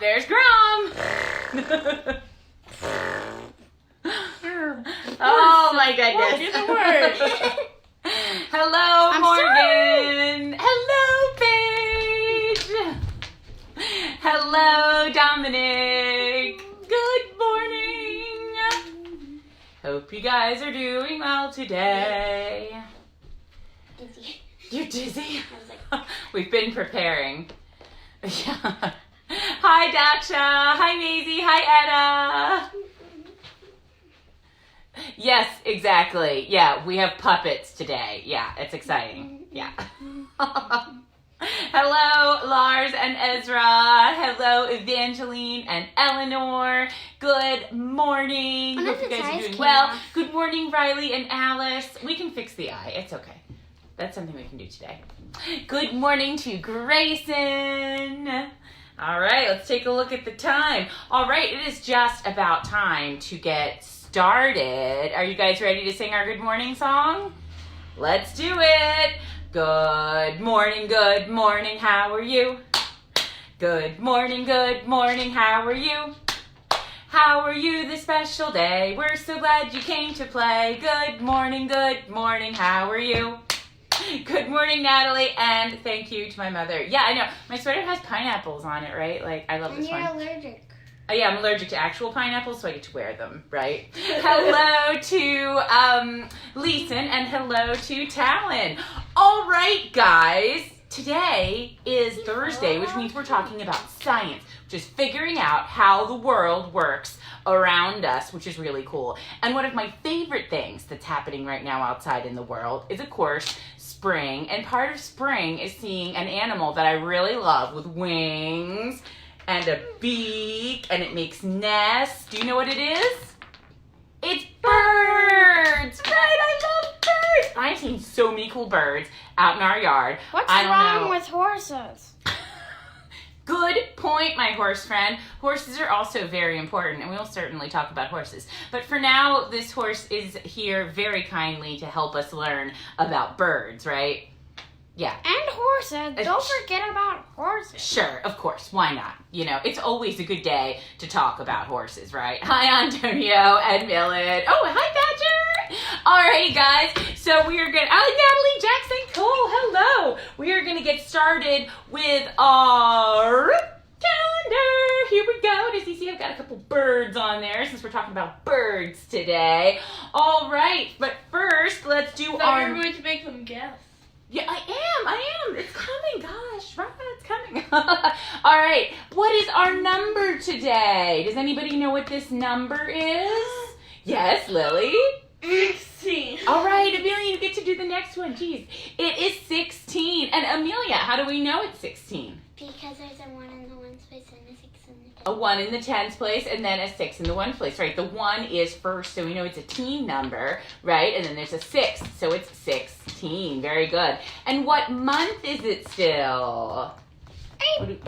there's Grom. Oh my goodness. Get the word. Hello, I'm Morgan. Hello, Paige. Hello, Dominic. Good morning. Hope you guys are doing well today. Dizzy. You're dizzy? I was like, We've been preparing. Yeah. Hi, Daksha. Hi, Maisie. Hi, Etta. Yes, exactly. Yeah, we have puppets today. Yeah, it's exciting. Yeah. Hello, Lars and Ezra. Hello, Evangeline and Eleanor. Good morning. Oh, Hope you that's guys are nice, doing well. Kara. Good morning, Riley and Alice. We can fix the eye. It's okay. That's something we can do today. Good morning to Grayson. All right, let's take a look at the time. All right, it is just about time to get started. Are you guys ready to sing our good morning song? Let's do it. Good morning, how are you? Good morning, how are you? How are you this special day? We're so glad you came to play. Good morning, how are you? Good morning, Natalie, and thank you to my mother. Yeah, I know. My sweater has pineapples on it, right? Like, I love and this you're one. allergic. Oh, yeah, I'm allergic to actual pineapples, so I get to wear them, right? Hello to Leeson, and hello to Talon. All right, guys. Today is Thursday, which means we're talking about science, which is figuring out how the world works around us, which is really cool. And one of my favorite things that's happening right now outside in the world is, of course, spring. And part of spring is seeing an animal that I really love with wings and a beak, and it makes nests. Do you know what it is? It's birds! Right, I love birds! I've seen so many cool birds out in our yard. What's I don't wrong know. with horses? Good point, my horse friend. Horses are also very important, and we'll certainly talk about horses. But for now, this horse is here very kindly to help us learn about birds, right? Yeah. And horses. Don't forget about horses. Sure, of course. Why not? You know, it's always a good day to talk about horses, right? Hi, Antonio and Millen. Oh, hi, Badger. Alrighty, guys. So we are going to... Natalie Jackson Cole, hello. We are going to get started with our calendar. Here we go. Does you see I've got a couple birds on there since we're talking about birds today. All right, but first, let's do our... You're going to make them guess. Yeah, I am. It's coming. Gosh, right, it's coming. All right, what is our number today? Does anybody know what this number is? Yes, Lily? 16. All right, Amelia, you get to do the next one. Jeez. It is 16. And Amelia, how do we know it's 16? Because there's a 1 in the 1's place and a 6 in the 10's. A 1 in the 10's place and then a 6 in the 1 place, right? The 1 is first, so we know it's a teen number, right? And then there's a 6, so it's 16. Very good. And what month is it still? April!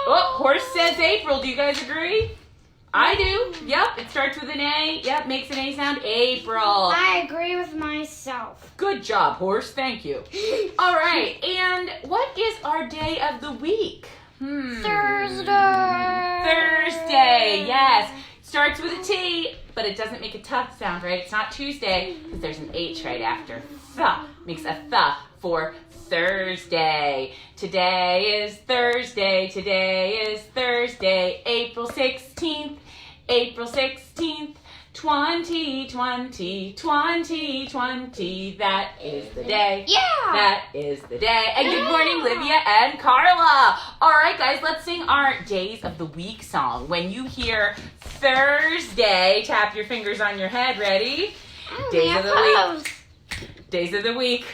Oh, horse says April. Do you guys agree? I do. Yep, it starts with an A. Yep, makes an A sound. April. I agree with myself. Good job, horse. Thank you. All right, and what is our day of the week? Thursday, yes. Starts with a T, but it doesn't make a tough sound, right? It's not Tuesday, because there's an H right after. Th makes a th for Thursday. Today is Thursday, April 16th, 2020. That is the day. Yeah! That is the day. And good morning, Livia and Carla. All right, guys, let's sing our Days of the Week song. When you hear Thursday, tap your fingers on your head. Ready? Days of the week. Days of the week.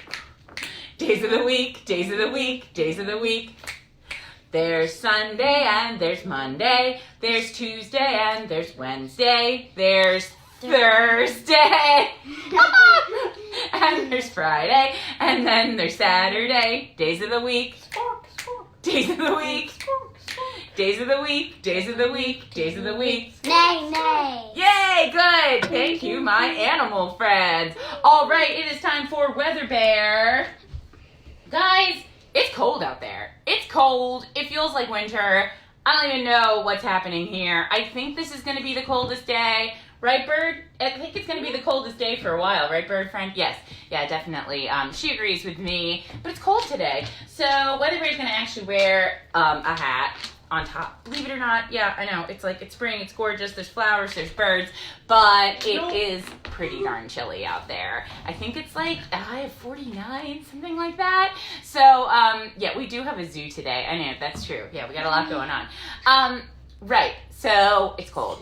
Days of the week. Days of the week. Days of the week. There's Sunday and there's Monday. There's Tuesday and there's Wednesday. There's Thursday. And there's Friday. And then there's Saturday. Days of the week. Days of the week. Days of the week. Days of the week. Days of the week. Nay, nay. Yay, good. Thank you, my animal friends. All right, it is time for Weather Bear. Guys, it's cold out there. It's cold. It feels like winter. I don't even know what's happening here. I think this is going to be the coldest day. Right, Bird? I think it's going to be the coldest day for a while. Right, Bird friend? Yes. Yeah, definitely. She agrees with me. But it's cold today. So Weatherbird's going to actually wear a hat on top. Believe it or not, yeah, I know. It's like, it's spring, it's gorgeous, there's flowers, there's birds, but it is pretty darn chilly out there. I think it's like a high of 49, something like that. So, yeah, we do have a zoo today. I know, that's true. Yeah, we got a lot going on. Right, so it's cold.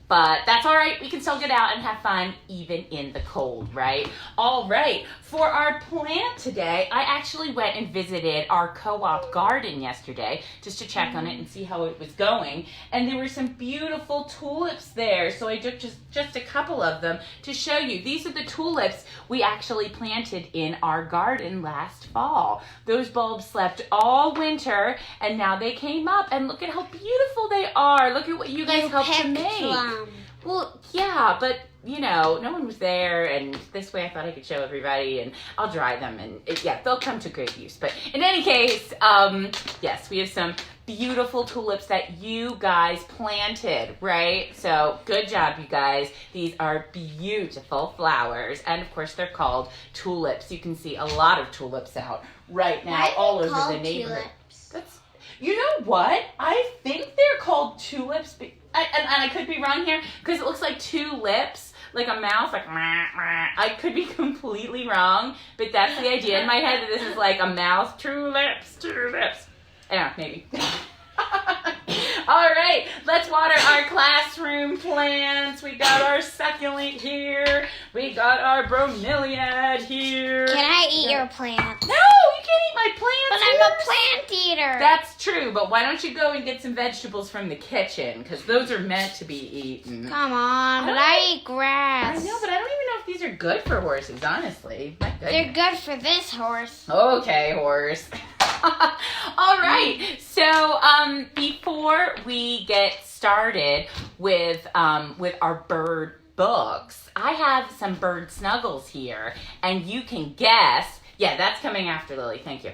But that's all right. We can still get out and have fun even in the cold, right? All right. For our plant today, I actually went and visited our co-op garden yesterday just to check on it and see how it was going. And there were some beautiful tulips there. So I took just a couple of them to show you. These are the tulips we actually planted in our garden last fall. Those bulbs slept all winter and now they came up. And look at how beautiful they are. Look at what you guys helped to make. Well, yeah, but, you know, no one was there, and this way I thought I could show everybody, and I'll dry them, and, yeah, they'll come to great use. But in any case, yes, we have some beautiful tulips that you guys planted, right? So, good job, you guys. These are beautiful flowers, and, of course, they're called tulips. You can see a lot of tulips out right now all over the neighborhood. That's, you know what? I think they're called tulips, and I could be wrong here, because it looks like two lips, like a mouth, like, I could be completely wrong, but that's the idea in my head, that this is like a mouth, two lips. Yeah, maybe. All right, let's water our classroom plants. We got our succulent here. We got our bromeliad here. Can I eat your plant? No, you can't eat my plants. But I'm a plant eater. That's true, but why don't you go and get some vegetables from the kitchen? Because those are meant to be eaten. Come on, but I eat grass. I know, but I don't even know if these are good for horses, honestly. My goodness. They're good for this horse. Okay, horse. All right. So, before we get started with our bird books, I have some bird snuggles here, and you can guess. Yeah, that's coming after Lily. Thank you.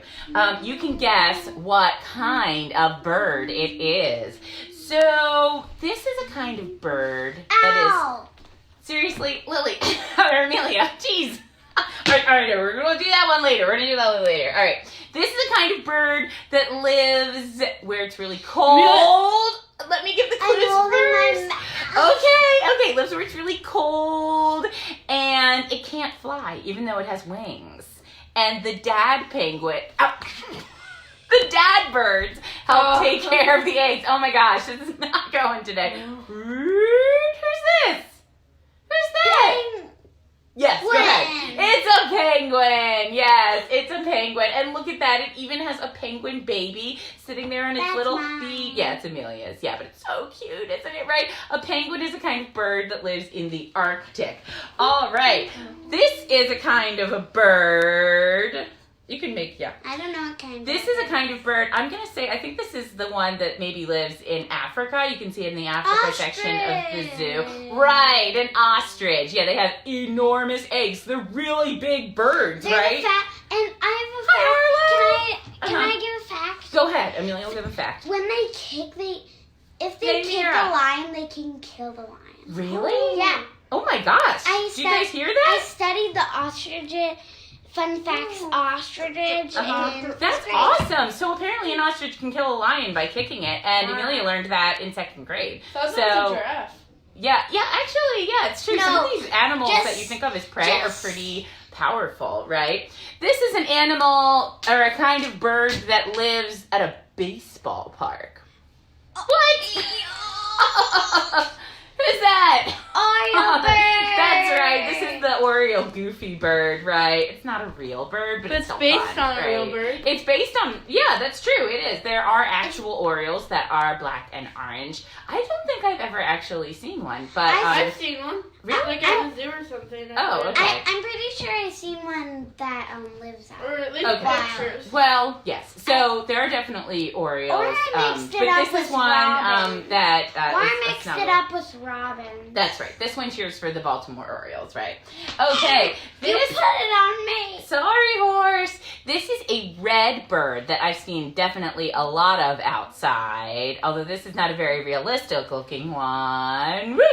You can guess what kind of bird it is. So, this is a kind of bird that is. Seriously, Lily or Amelia. Jeez. All right, we're going to do that one later. All right. This is a kind of bird that lives where it's really cold. Let me give the clues first. Okay. Lives where it's really cold, and it can't fly, even though it has wings. And the dad penguin, the dad birds help take care of the eggs. Oh my gosh, this is not going today. Who's this? Who's that? Yes, go ahead. It's a penguin. Yes, it's a penguin. And look at that. It even has a penguin baby sitting there on its little feet. Yeah, it's Amelia's. Yeah, but it's so cute, isn't it, right? A penguin is a kind of bird that lives in the Arctic. All right. This is a kind of a bird. You can make, yeah. I don't know what kind. This is a kind of bird. I'm going to say, I think this is the one that maybe lives in Africa. You can see it in the Africa section of the zoo. Right, an ostrich. Yeah, they have enormous eggs. They're really big birds, right? And I have a fact. Can I give a fact? Go ahead. Amelia will give a fact. When they kick, if they kick the lion, they can kill the lion. Really? Yeah. Oh my gosh. Do you guys hear that? I studied the ostrich. Fun facts, ostrich. That's awesome. So apparently an ostrich can kill a lion by kicking it, and Amelia learned that in 2nd grade. So a giraffe. Yeah, actually, it's true. Some of these animals that you think of as prey are pretty powerful, right? This is an animal or a kind of bird that lives at a baseball park. What? Who's that? Oriole bird. That's right. This is the Oriole goofy bird, right? It's not a real bird, but it's based fun, on a real bird. It's based on, that's true. It is. There are actual Orioles that are black and orange. I don't think I've ever actually seen one, but I've seen one. Really? Like at the zoo or something. Oh, okay. I'm pretty sure I've seen one that lives out. Or at least pictures. Well, yes. So there are definitely Orioles. Or I mixed it but up this is with one Robin. that Or I mixed it up with Robin. That's right. This one cheers for the Baltimore Orioles, right? Okay. You put it on me. Sorry, horse. This is a red bird that I've seen definitely a lot of outside, although this is not a very realistic looking one. Woo!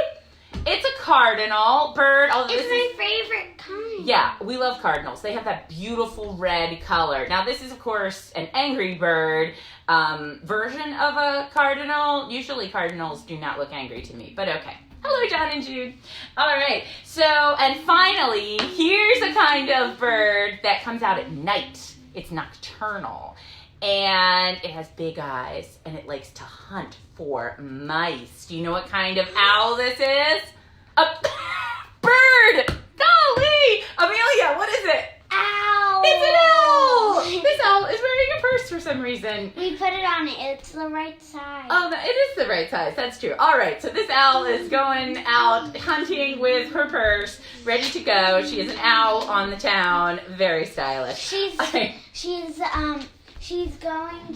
It's a cardinal bird. It's my favorite kind. Yeah, we love cardinals. They have that beautiful red color. Now, this is, of course, an angry bird version of a cardinal. Usually, cardinals do not look angry to me, but okay. Hello, John and Jude. All right, so, and finally, here's a kind of bird that comes out at night. It's nocturnal, and it has big eyes, and it likes to hunt for mice. Do you know what kind of owl this is? A bird! Golly! Amelia, what is it? Owl! It's an owl! This owl is wearing a purse for some reason. We put it on it. It's the right size. Oh, it is the right size. That's true. All right, so this owl is going out hunting with her purse, ready to go. She is an owl on the town. Very stylish. She's going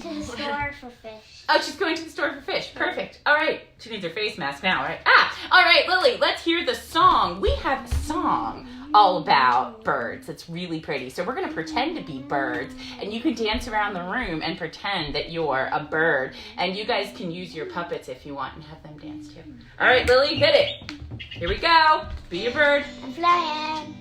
to the store for fish. Oh, she's going to the store for fish. Perfect. All right. She needs her face mask now, right? All right, Lily, let's hear the song. We have a song all about birds. It's really pretty. So we're going to pretend to be birds, and you can dance around the room and pretend that you're a bird. And you guys can use your puppets if you want and have them dance too. All right, Lily, hit it. Here we go. Be a bird. I'm flying.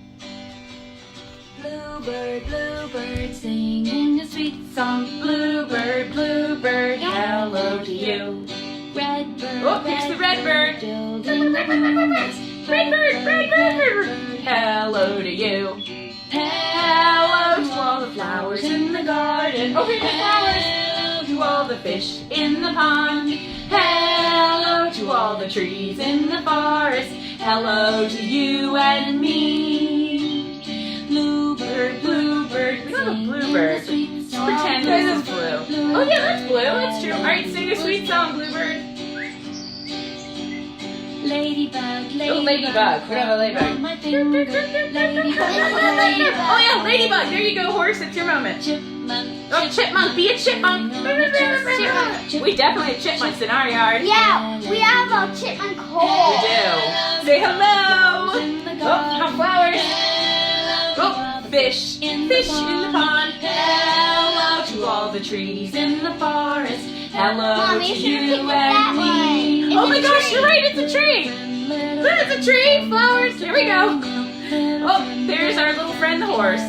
Bluebird, singing a sweet song. Bluebird, bluebird, hello to you. Redbird, oh, here's the redbird. Redbird, hello to you. Hello to all the flowers in the garden. Oh, here's the flowers. Hello to all the fish in the pond. Hello to all the trees in the forest. Hello to you and me. Bluebird, bluebird. We don't have a bluebird. Let's pretend this is blue. Oh yeah, that's blue. That's true. All right, sing a sweet song, Bluebird. Ladybug, Oh, ladybug. We don't have a ladybug. Oh yeah, ladybug. There you go, horse. It's your moment. Oh, chipmunk. Be a chipmunk. We definitely have chipmunks in our yard. Yeah, we have a chipmunk hole. We do. Say hello. Oh, flowers. Oh, fish in the pond. Hello to all the trees in the forest. Hello Mommy, to you you and me. Oh my gosh, you're right, it's a tree. It's a tree, flowers. Here we go. Oh, there's our little friend, the horse.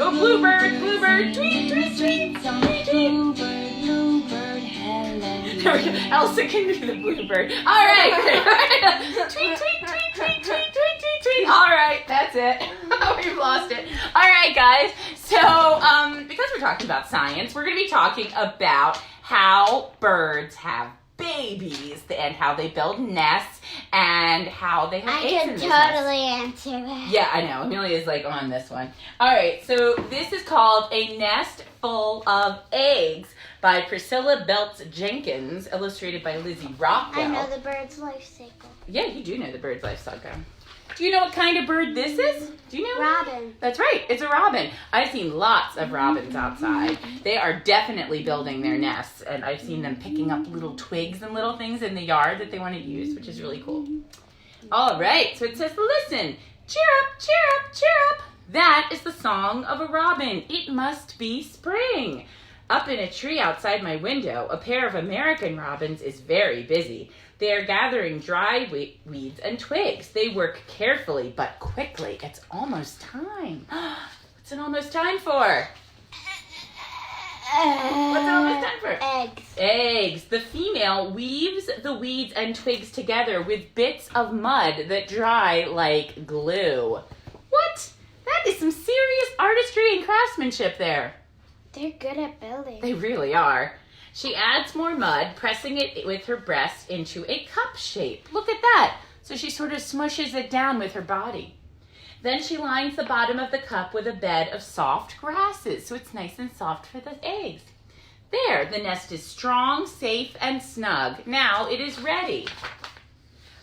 Oh, bluebird, bluebird, tweet, tweet, tweet, tweet, tweet. There we go. Elsa can be the bluebird. All right. Tweet, tweet, tweet, tweet, tweet, tweet, tweet, tweet. All right, that's it. We've lost it. All right, guys. So, because we're talking about science, we're going to be talking about how birds have babies and how they build nests and how they have eggs in I those can nests. totally answer it. Yeah, I know. Amelia's like on this one. All right, so this is called A Nest Full of Eggs by Priscilla Belz Jenkins, illustrated by Lizzie Rockwell. I know the bird's life cycle. Yeah, you do know the bird's life cycle. Do you know what kind of bird this is? Do you know? Robin. That's right. It's a robin. I've seen lots of robins outside. They are definitely building their nests, and I've seen them picking up little twigs and little things in the yard that they want to use, which is really cool. All right, so it says, listen, cheer up, cheer up, cheer up. That is the song of a robin. It must be spring. Up in a tree outside my window, a pair of American robins is very busy. They are gathering dry weeds and twigs. They work carefully but quickly. It's almost time. What's it almost time for? What's it almost time for? Eggs. Eggs. The female weaves the weeds and twigs together with bits of mud that dry like glue. What? That is some serious artistry and craftsmanship there. They're good at building. They really are. She adds more mud, pressing it with her breast into a cup shape. Look at that. So she sort of smushes it down with her body. Then she lines the bottom of the cup with a bed of soft grasses, so it's nice and soft for the eggs. There, the nest is strong, safe, and snug. Now it is ready.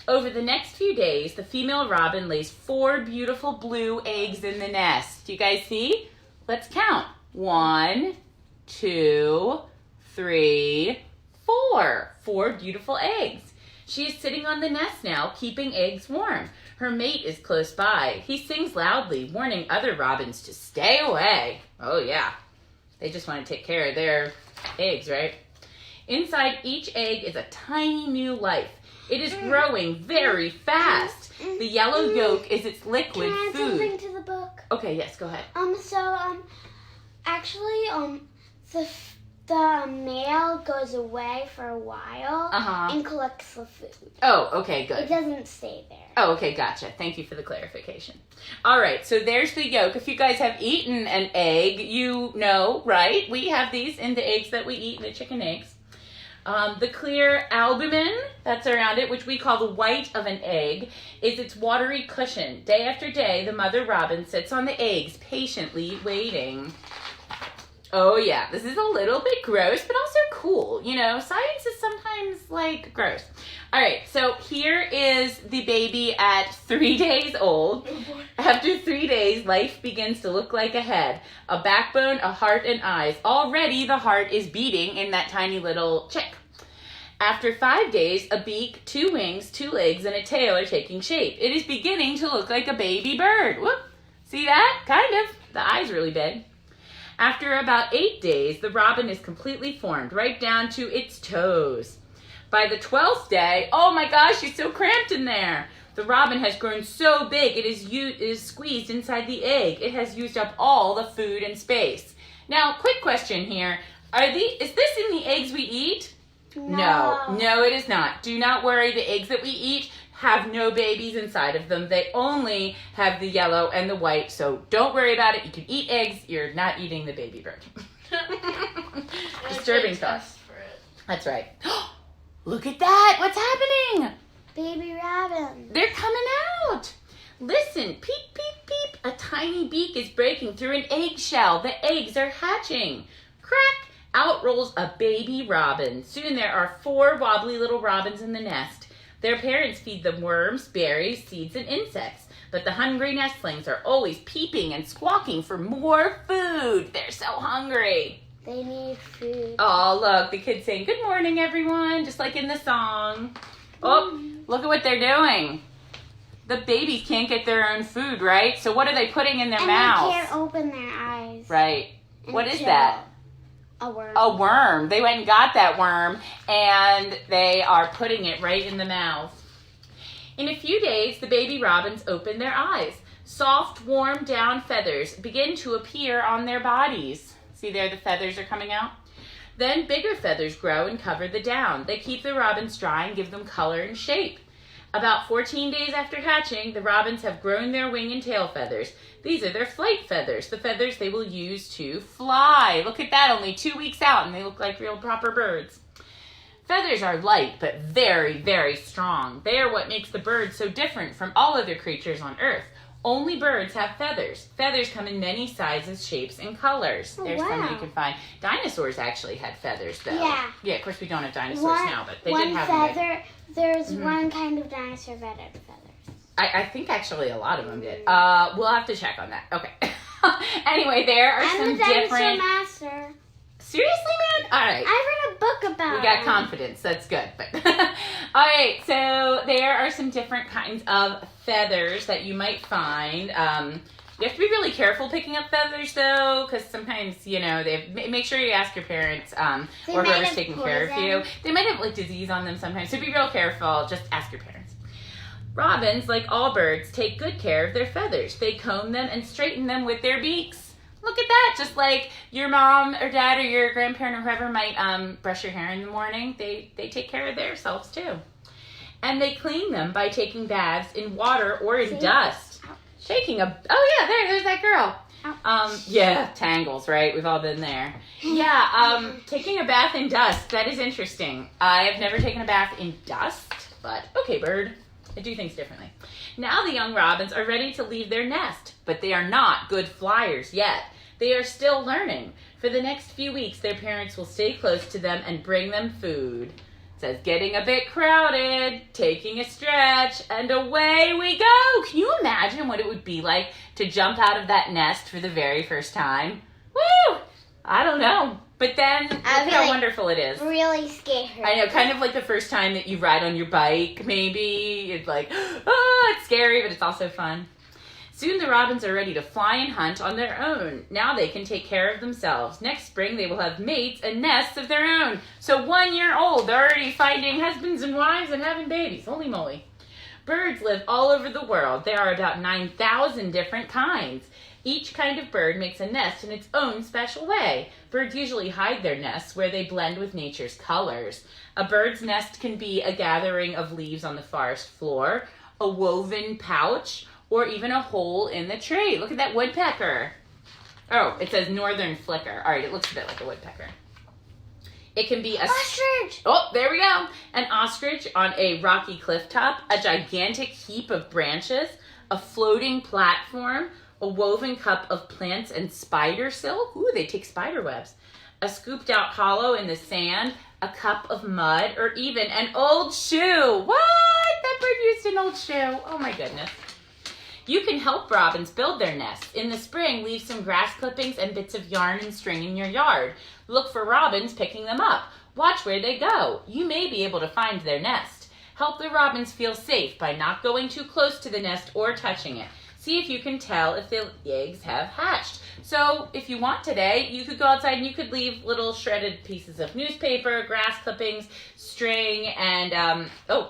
Over the next few days, the female robin lays 4 beautiful blue eggs in the nest. Do you guys see? Let's count. 1, 2, 3, 4. 4 beautiful eggs. She is sitting on the nest now, keeping eggs warm. Her mate is close by. He sings loudly, warning other robins to stay away. Oh yeah, they just want to take care of their eggs, right? Inside each egg is a tiny new life. It is growing very fast. The yellow yolk is its liquid Can I add food. something to the book? Okay, yes, go ahead. Actually, the male goes away for a while and collects the food. Oh, okay, good. It doesn't stay there. Oh, okay, gotcha. Thank you for the clarification. All right, so there's the yolk. If you guys have eaten an egg, you know, right? We have these in the eggs that we eat, the chicken eggs. The clear albumin that's around it, which we call the white of an egg, is its watery cushion. Day after day, the mother robin sits on the eggs, patiently waiting. Oh yeah, this is a little bit gross, but also cool. You know, science is sometimes like gross. All right, so here is the baby at 3 days old. After 3 days, life begins to look like a head, a backbone, a heart, and eyes. Already the heart is beating in that tiny little chick. After 5 days, a beak, 2 wings, 2 legs, and a tail are taking shape. It is beginning to look like a baby bird. Whoop! See that? Kind of. The eye's really big. After about 8 days, the robin is completely formed, right down to its toes. By the 12th day, oh my gosh, she's so cramped in there. The robin has grown so big, it is squeezed inside the egg. It has used up all the food and space. Now, quick question here. Is this in the eggs we eat? No, it is not. Do not worry, the eggs that we eat have no babies inside of them. They only have the yellow and the white, so don't worry about it. You can eat eggs. You're not eating the baby bird. Disturbing thought. That's right. Look at that. What's happening? Baby robin. They're coming out. Listen, peep, peep, peep. A tiny beak is breaking through an eggshell. The eggs are hatching. Crack. Out rolls a baby robin. Soon there are 4 wobbly little robins in the nest. Their parents feed them worms, berries, seeds, and insects. But the hungry nestlings are always peeping and squawking for more food. They're so hungry. They need food. Oh, look, the kid's saying, "Good morning, everyone," just like in the song. Oh, look at what they're doing. The babies can't get their own food, right? So what are they putting in their mouths? They can't open their eyes. Right. What is that? A worm. A worm. They went and got that worm, and they are putting it right in the mouth. In a few days, the baby robins open their eyes. Soft, warm down feathers begin to appear on their bodies. See there, the feathers are coming out? Then bigger feathers grow and cover the down. They keep the robins dry and give them color and shape. About 14 days after hatching, the robins have grown their wing and tail feathers. These are their flight feathers, the feathers they will use to fly. Look at that, only 2 weeks out, and they look like real proper birds. Feathers are light, but very, very strong. They are what makes the bird so different from all other creatures on Earth. Only birds have feathers. Feathers come in many sizes, shapes, and colors. There's some that you can find. Dinosaurs actually had feathers, though. Yeah. Yeah, of course we don't have dinosaurs now, but they did have feather. There's one kind of dinosaur that had feathers. I think actually a lot of them did. We'll have to check on that. Okay. Anyway, there are some different... I'm a dinosaur master. Seriously, man? All right. I read a book about it. We got confidence. That's good. But all right. So there are some different kinds of feathers that you might find. You have to be really careful picking up feathers, though, because sometimes, you know, make sure you ask your parents or whoever's taking care of you. They might have, like, disease on them sometimes. So be real careful. Just ask your parents. Robins, like all birds, take good care of their feathers. They comb them and straighten them with their beaks. Look at that. Just like your mom or dad or your grandparent or whoever might brush your hair in the morning, they take care of themselves, too. And they clean them by taking baths in water or in dust. Shaking oh yeah, there's that girl. Yeah, tangles, right? We've all been there. Yeah, taking a bath in dust, that is interesting. I've never taken a bath in dust, but okay, bird. I do things differently. Now the young robins are ready to leave their nest, but they are not good flyers yet. They are still learning. For the next few weeks, their parents will stay close to them and bring them food. It says, getting a bit crowded, taking a stretch, and away we go. Can you imagine what it would be like to jump out of that nest for the very first time? Woo! I don't know. But then, look how wonderful it is. Really scared. I know, kind of like the first time that you ride on your bike, maybe. It's like, oh, it's scary, but it's also fun. Soon the robins are ready to fly and hunt on their own. Now they can take care of themselves. Next spring they will have mates and nests of their own. So 1 year old, they're already finding husbands and wives and having babies. Holy moly. Birds live all over the world. There are about 9,000 different kinds. Each kind of bird makes a nest in its own special way. Birds usually hide their nests where they blend with nature's colors. A bird's nest can be a gathering of leaves on the forest floor, a woven pouch, or even a hole in the tree. Look at that woodpecker. Oh, it says northern flicker. All right, it looks a bit like a woodpecker. It can be a... Ostrich! Oh, there we go. An ostrich on a rocky cliff top, a gigantic heap of branches, a floating platform, a woven cup of plants and spider silk. Ooh, they take spider webs. A scooped out hollow in the sand, a cup of mud, or even an old shoe. What? That bird used an old shoe. Oh my goodness. You can help robins build their nests. In the spring, leave some grass clippings and bits of yarn and string in your yard. Look for robins picking them up. Watch where they go. You may be able to find their nest. Help the robins feel safe by not going too close to the nest or touching it. See if you can tell if the eggs have hatched. So if you want today, you could go outside and you could leave little shredded pieces of newspaper, grass clippings, string, and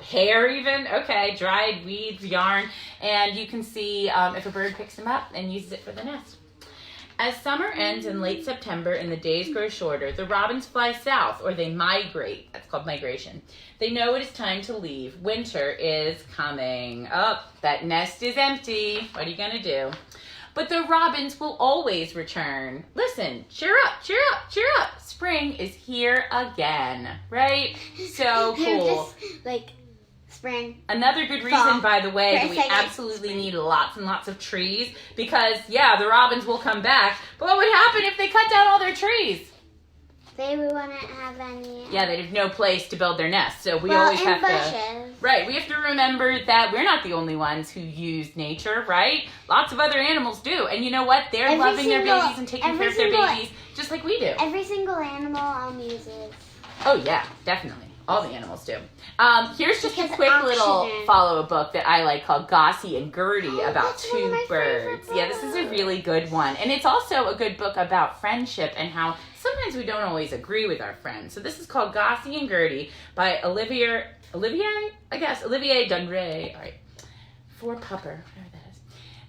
hair even. Okay, dried weeds, yarn, and you can see if a bird picks them up and uses it for the nest. As summer ends in late September and the days grow shorter, the robins fly south, or they migrate. That's called migration. They know it is time to leave. Winter is coming. Oh, that nest is empty. What are you going to do? But the robins will always return. Listen, cheer up, cheer up, cheer up. Spring is here again, right? So cool. Just like spring. Another good reason, by the way, that we absolutely need lots and lots of trees because, yeah, the robins will come back. But what would happen if they cut down all their trees? They wouldn't have any. Yeah, they'd have no place to build their nest. So we always have to. Right, we have to remember that we're not the only ones who use nature, right? Lots of other animals do. And you know what? They're loving their babies and taking care of their babies just like we do. Every single animal uses. Oh, yeah, definitely. All the animals do. Here's just a quick little follow-up book that I like called Gossie and Gertie about two birds. Yeah, this is a really good one. And it's also a good book about friendship and how sometimes we don't always agree with our friends. So this is called Gossie and Gertie by Olivier Dunrae. All right. For Pupper, whatever that is.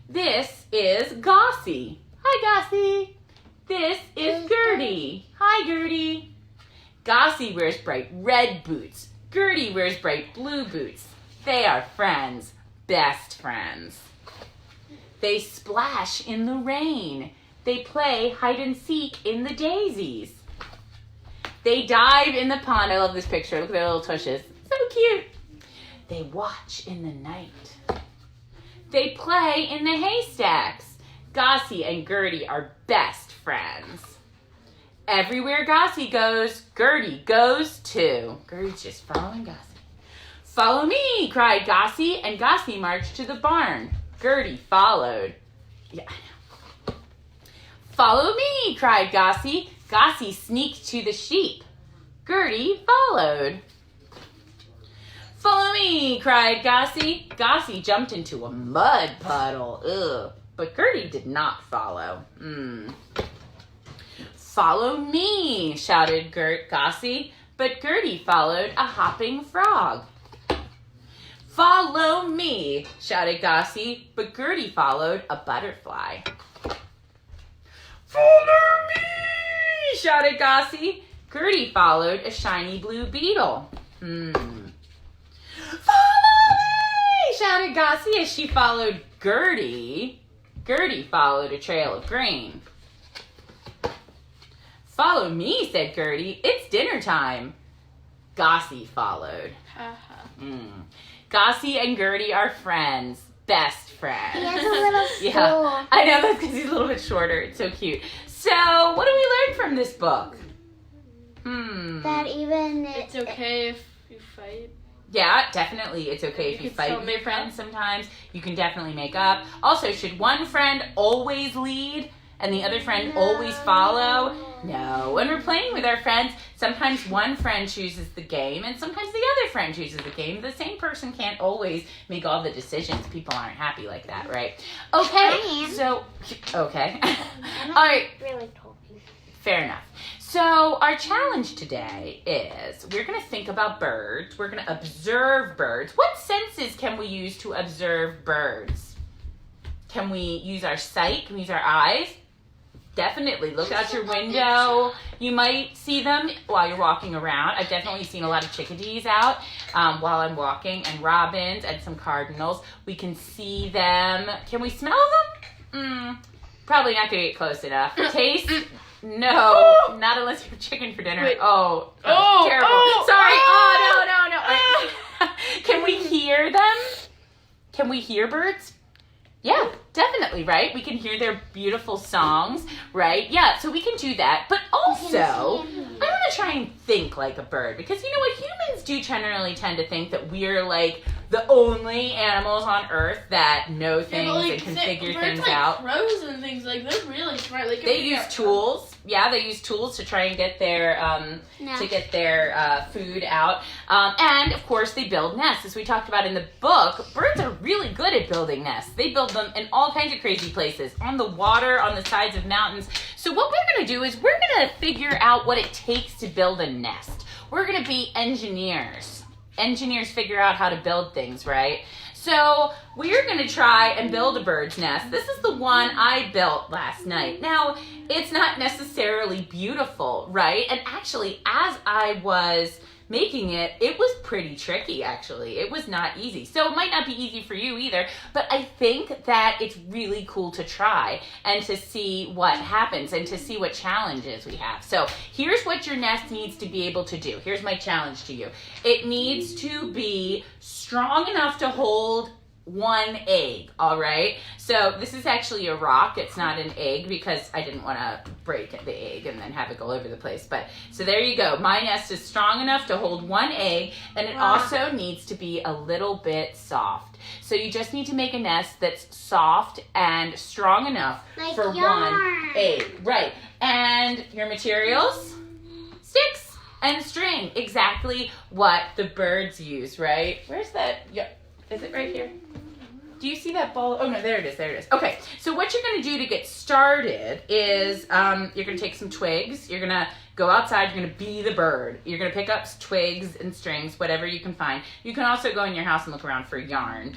This is Gossie. Hi, Gossie. This is Gertie. Hi, Gertie. Gossie wears bright red boots. Gertie wears bright blue boots. They are friends, best friends. They splash in the rain. They play hide and seek in the daisies. They dive in the pond. I love this picture. Look at their little tushes. So cute. They watch in the night. They play in the haystacks. Gossie and Gertie are best friends. Everywhere Gossie goes, Gertie goes too. Gertie's just following Gossie. Follow me, cried Gossie, and Gossie marched to the barn. Gertie followed. Yeah, I know. Follow me, cried Gossie. Gossie sneaked to the sheep. Gertie followed. Follow me, cried Gossie. Gossie jumped into a mud puddle. Ugh. But Gertie did not follow. Follow me, shouted Gossie, but Gertie followed a hopping frog. Follow me, shouted Gossie, but Gertie followed a butterfly. Follow me, shouted Gossie. Gertie followed a shiny blue beetle. Follow me, shouted Gossie as she followed Gertie. Gertie followed a trail of grain. Follow me, said Gertie. It's dinner time. Gossie followed. Gossie and Gertie are friends. Best friends. He has a little stool. Yeah, I know, that's because he's a little bit shorter. It's so cute. So, what do we learn from this book? That even... It's okay if you fight. Yeah, definitely. It's okay if you fight with your friends sometimes. You can definitely make up. Also, should one friend always lead? and the other friend always follow? No. When we're playing with our friends, sometimes one friend chooses the game and sometimes the other friend chooses the game. The same person can't always make all the decisions. People aren't happy like that, right? Okay. So, okay. All right. Really talking. Fair enough. So our challenge today is we're going to think about birds. We're going to observe birds. What senses can we use to observe birds? Can we use our sight? Can we use our eyes? Definitely. Look out your window. You might see them while you're walking around. I've definitely seen a lot of chickadees out while I'm walking, and robins and some cardinals. We can see them. Can we smell them? Probably not going to get close enough. Taste? No, not unless you have chicken for dinner. Wait. Oh, terrible. Sorry. No. Can we hear them? Can we hear birds? Yeah, definitely, right? We can hear their beautiful songs, right? Yeah, so we can do that. But also, I want to try and think like a bird, because you know what? Humans do generally tend to think that we're like the only animals on Earth that know things and can figure things out. Crows and things, like, they're really smart. They use tools. Yeah, they use tools to try and get their food out. And of course, they build nests, as we talked about in the book. Birds are really good at building nests. They build them in all kinds of crazy places, on the water, on the sides of mountains. So what we're going to do is we're going to figure out what it takes to build a nest. We're going to be engineers. Engineers figure out how to build things, right? So we're going to try and build a bird's nest. This is the one I built last night. Now, it's not necessarily beautiful, right? And actually, as I was making it, it was pretty tricky, actually. It was not easy. So it might not be easy for you either, but I think that it's really cool to try and to see what happens and to see what challenges we have. So here's what your nest needs to be able to do. Here's my challenge to you. It needs to be strong enough to hold one egg, all right? So this is actually a rock. It's not an egg because I didn't want to break the egg and then have it go all over the place. But so there you go. My nest is strong enough to hold one egg, and it also needs to be a little bit soft. So you just need to make a nest that's soft and strong enough for one egg. Right. And your materials? Sticks and string. Exactly what the birds use, right? Where's that? Yeah. Is it right here? Do you see that ball? Oh, no, there it is. There it is. Okay, so what you're going to do to get started is you're going to take some twigs. You're going to go outside. You're going to be the bird. You're going to pick up twigs and strings, whatever you can find. You can also go in your house and look around for yarn.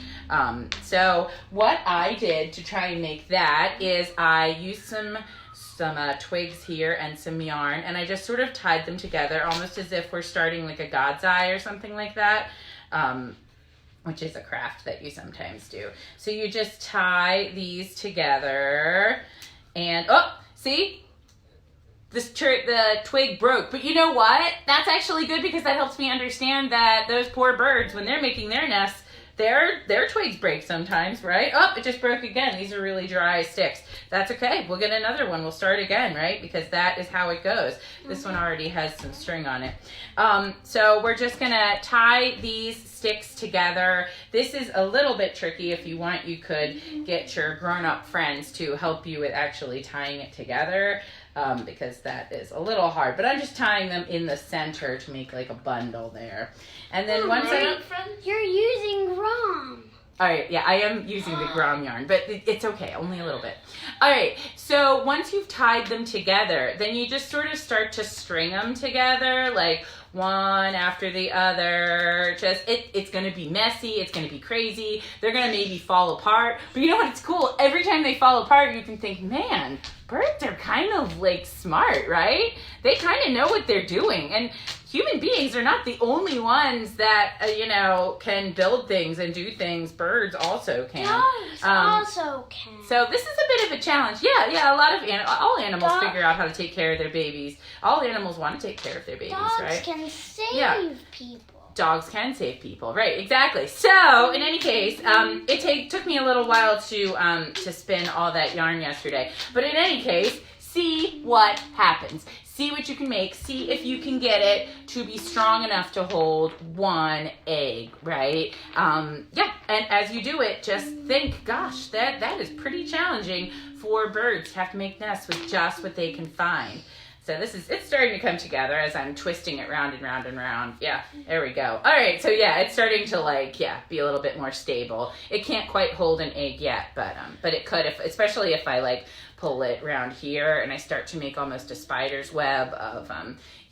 So what I did to try and make that is I used some twigs here and some yarn, and I just sort of tied them together almost as if we're starting like a God's eye or something like that. Which is a craft that you sometimes do. So you just tie these together and, see? The twig broke. But you know what? That's actually good because that helps me understand that those poor birds, when they're making their nests, their twigs break sometimes, right? Oh, it just broke again. These are really dry sticks. That's okay. We'll get another one. We'll start again, right? Because that is how it goes. This one already has some string on it. So we're just going to tie these sticks together. This is a little bit tricky. If you want, you could get your grown-up friends to help you with actually tying it together. Because that is a little hard. But I'm just tying them in the center to make like a bundle there. And then once you're using grom. All right, yeah, I am using the grom yarn, but it's okay, only a little bit. All right, so once you've tied them together, then you just sort of start to string them together, like one after the other. Just it's going to be messy, it's going to be crazy. They're going to maybe fall apart. But you know what? It's cool. Every time they fall apart, you can think, man, birds are kind of like smart, right? They kind of know what they're doing. And human beings are not the only ones that, can build things and do things. Birds also can. Dogs also can. So this is a bit of a challenge. Yeah, a lot of all animals figure out how to take care of their babies. All animals want to take care of their babies, right? Dogs can save people. Dogs can save people, right? Exactly. So in any case, it took me a little while to spin all that yarn yesterday. But in any case, see what happens. See what you can make. See if you can get it to be strong enough to hold 1 egg, right? Yeah, and as you do it, just think, gosh, that is pretty challenging for birds to have to make nests with just what they can find. So it's starting to come together as I'm twisting it round and round and round. Yeah, there we go. All right, so yeah, it's starting to be a little bit more stable. It can't quite hold an egg yet, but it could, especially if I pull it around here and I start to make almost a spider's web of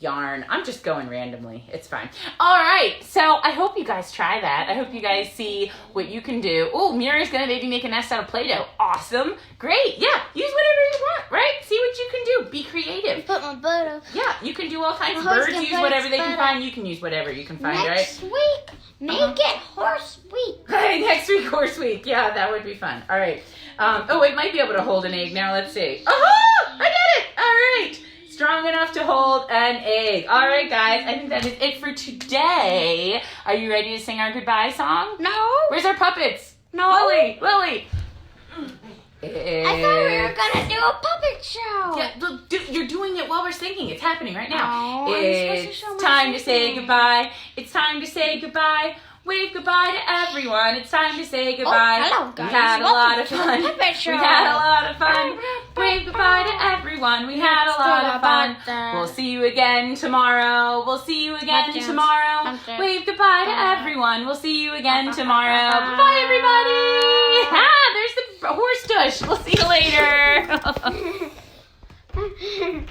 yarn. I'm just going randomly. It's fine. All right, so I hope you guys try that. I hope you guys see what you can do. Oh, Muri's gonna maybe make a nest out of Play-Doh. Awesome. Great. Yeah, use whatever you want, right? See what you can do. Be creative. Put my butt up. Yeah, you can do all kinds of birds. Use whatever they can find. You can use whatever you can find, right? Next week, make it horse week. Next week, horse week. Yeah, that would be fun. All right. It might be able to hold an egg now. Let's see. Oh, I did it. All right. Strong enough to hold an egg. All right, guys. I think that is it for today. Are you ready to sing our goodbye song? No. Where's our puppets? No. Lily. I thought we were going to do a puppet show. Yeah, look, you're doing it while we're singing. It's happening right now. Oh, It's time to say goodbye. It's time to say goodbye. Wave goodbye to everyone. It's time to say goodbye. Hello, guys. We had a lot of fun. Puppet show. We had a lot of fun. Wave goodbye to everyone. We had a lot of fun. We'll see you again tomorrow. We'll see you again tomorrow. Wave goodbye to everyone. We'll see you again tomorrow. Bye, everybody. There's the horse tush. We'll see you later.